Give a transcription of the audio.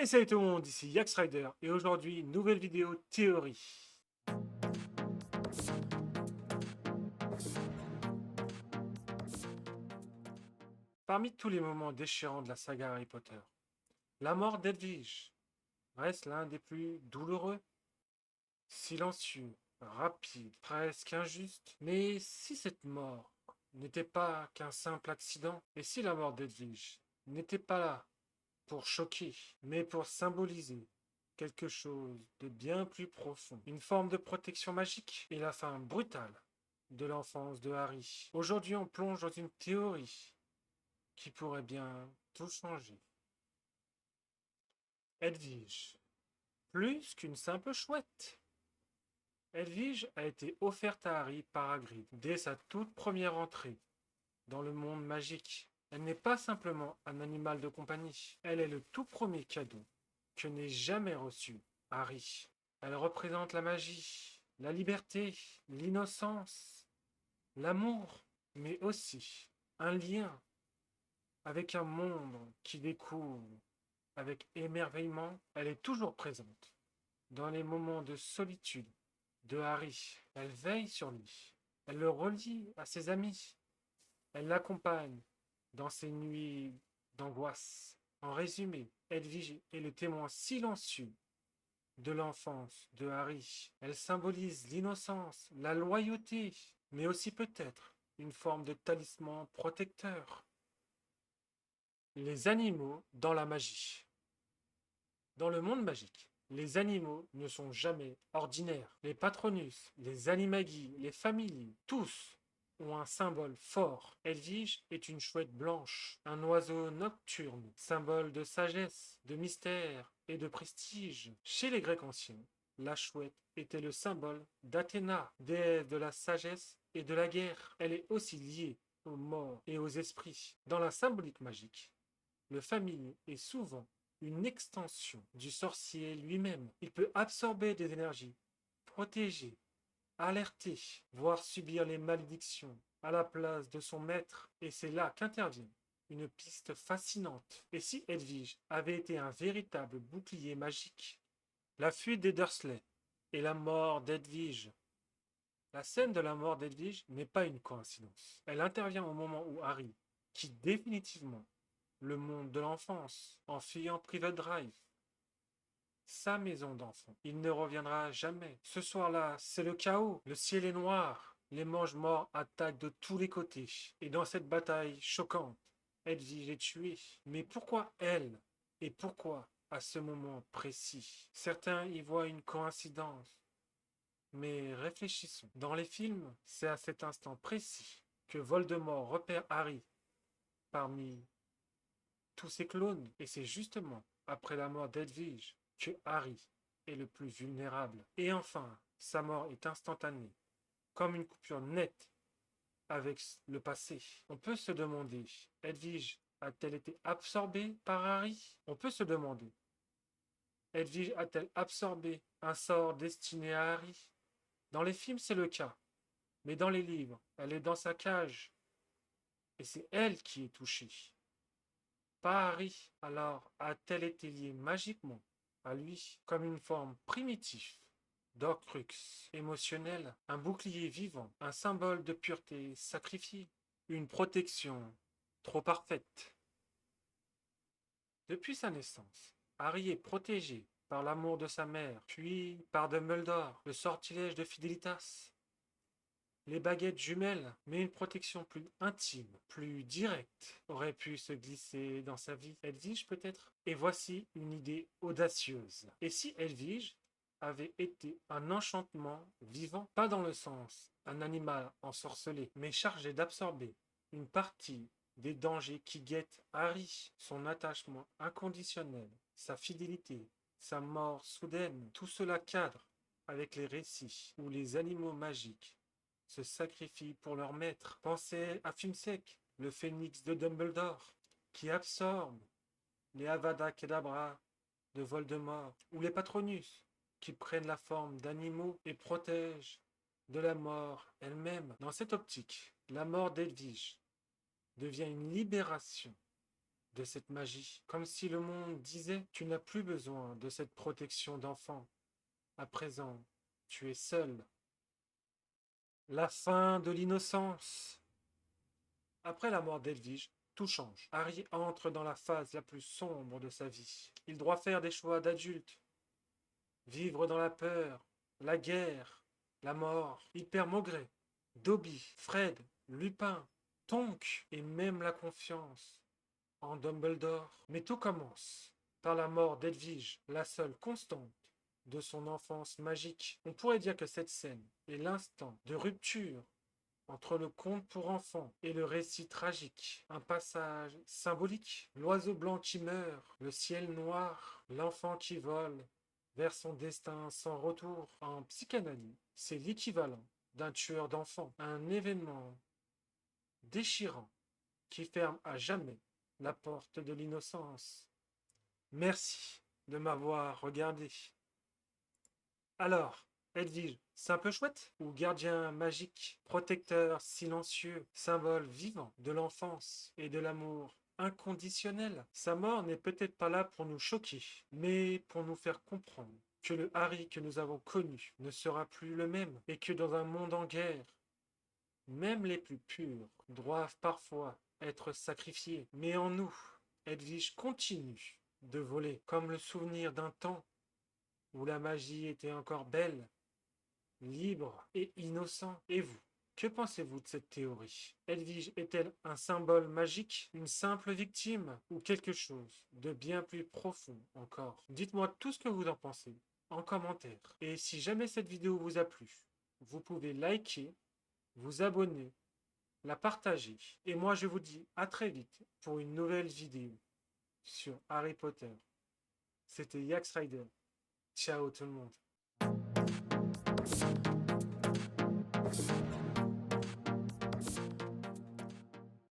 Et salut tout le monde, ici Yax Rider, et aujourd'hui, nouvelle vidéo théorie. Parmi tous les moments déchirants de la saga Harry Potter, la mort d'Edwige reste l'un des plus douloureux, silencieux, rapide, presque injuste. Mais si cette mort n'était pas qu'un simple accident, et si la mort d'Edwige n'était pas là pour choquer, mais pour symboliser quelque chose de bien plus profond, une forme de protection magique et la fin brutale de l'enfance de Harry. Aujourd'hui, on plonge dans une théorie qui pourrait bien tout changer. Edwige, plus qu'une simple chouette. Edwige a été offerte à Harry par Hagrid dès sa toute première entrée dans le monde magique. Elle n'est pas simplement un animal de compagnie, elle est le tout premier cadeau que n'ait jamais reçu Harry. Elle représente la magie, la liberté, l'innocence, l'amour, mais aussi un lien avec un monde qui découvre avec émerveillement. Elle est toujours présente dans les moments de solitude de Harry. Elle veille sur lui, elle le relie à ses amis, elle l'accompagne dans ses nuits d'angoisse. En résumé, Edwige est le témoin silencieux de l'enfance de Harry. Elle symbolise l'innocence, la loyauté, mais aussi peut-être une forme de talisman protecteur. Les animaux dans la magie. Dans le monde magique, les animaux ne sont jamais ordinaires. Les Patronus, les Animagi, les Familles, tous ont un symbole fort. Edwige est une chouette blanche, un oiseau nocturne, symbole de sagesse, de mystère et de prestige. Chez les Grecs anciens, la chouette était le symbole d'Athéna, déesse de la sagesse et de la guerre. Elle est aussi liée aux morts et aux esprits. Dans la symbolique magique, le famille est souvent une extension du sorcier lui-même. Il peut absorber des énergies, protéger, alerter, voire subir les malédictions à la place de son maître. Et c'est là qu'intervient une piste fascinante. Et si Edwige avait été un véritable bouclier magique? La fuite des Dursley et la mort d'Edwige. La scène de la mort d'Edwige n'est pas une coïncidence. Elle intervient au moment où Harry quitte définitivement le monde de l'enfance en fuyant Private Drive, sa maison d'enfant. Il ne reviendra jamais. Ce soir-là, c'est le chaos. Le ciel est noir. Les mange-morts attaquent de tous les côtés. Et dans cette bataille choquante, Edwige est tuée. Mais pourquoi elle? Et pourquoi à ce moment précis? Certains y voient une coïncidence. Mais réfléchissons. Dans les films, c'est à cet instant précis que Voldemort repère Harry parmi tous ses clones. Et c'est justement après la mort d'Edwige que Harry est le plus vulnérable. Et enfin, sa mort est instantanée, comme une coupure nette avec le passé. On peut se demander, Edwige a-t-elle été absorbée par Harry? On peut se demander, Edwige a-t-elle absorbé un sort destiné à Harry? Dans les films, c'est le cas. Mais dans les livres, elle est dans sa cage. Et c'est elle qui est touchée. Pas Harry. Alors a-t-elle été liée magiquement à lui comme une forme primitive d'Orcrux émotionnel, un bouclier vivant, un symbole de pureté sacrifiée, une protection trop parfaite? Depuis sa naissance, Harry est protégé par l'amour de sa mère, puis par Dumbledore, le sortilège de Fidelitas, les baguettes jumelles, mais une protection plus intime, plus directe, aurait pu se glisser dans sa vie. Edwige peut-être? Et voici une idée audacieuse. Et si Edwige avait été un enchantement vivant, pas dans le sens un animal ensorcelé, mais chargé d'absorber une partie des dangers qui guettent Harry, son attachement inconditionnel, sa fidélité, sa mort soudaine, tout cela cadre avec les récits où les animaux magiques se sacrifient pour leur maître. Pensez à Fumsec, le phénix de Dumbledore, qui absorbe les Avada Kedavra de Voldemort, ou les Patronus, qui prennent la forme d'animaux et protègent de la mort elle-même. Dans cette optique, la mort d'Edwige devient une libération de cette magie, comme si le monde disait: tu n'as plus besoin de cette protection d'enfant. À présent, tu es seul. La fin de l'innocence. Après la mort d'Edwige, tout change. Harry entre dans la phase la plus sombre de sa vie. Il doit faire des choix d'adulte, vivre dans la peur, la guerre, la mort. Il perd Maugrey, Dobby, Fred, Lupin, Tonks et même la confiance en Dumbledore. Mais tout commence par la mort d'Edwige, la seule constante de son enfance magique. On pourrait dire que cette scène est l'instant de rupture entre le conte pour enfants et le récit tragique. Un passage symbolique. L'oiseau blanc qui meurt, le ciel noir, l'enfant qui vole vers son destin sans retour. En psychanalyse, c'est l'équivalent d'un tueur d'enfants. Un événement déchirant qui ferme à jamais la porte de l'innocence. Merci de m'avoir regardé. Alors, Edwige, c'est un peu chouette? Ou gardien magique, protecteur silencieux, symbole vivant de l'enfance et de l'amour inconditionnel? Sa mort n'est peut-être pas là pour nous choquer, mais pour nous faire comprendre que le Harry que nous avons connu ne sera plus le même et que dans un monde en guerre, même les plus purs doivent parfois être sacrifiés. Mais en nous, Edwige continue de voler comme le souvenir d'un temps où la magie était encore belle, libre et innocent. Et vous, que pensez-vous de cette théorie? Edwige est-elle un symbole magique, une simple victime ou quelque chose de bien plus profond encore? Dites-moi tout ce que vous en pensez en commentaire. Et si jamais cette vidéo vous a plu, vous pouvez liker, vous abonner, la partager. Et moi je vous dis à très vite pour une nouvelle vidéo sur Harry Potter. C'était Yax Rider. Ciao tout le monde.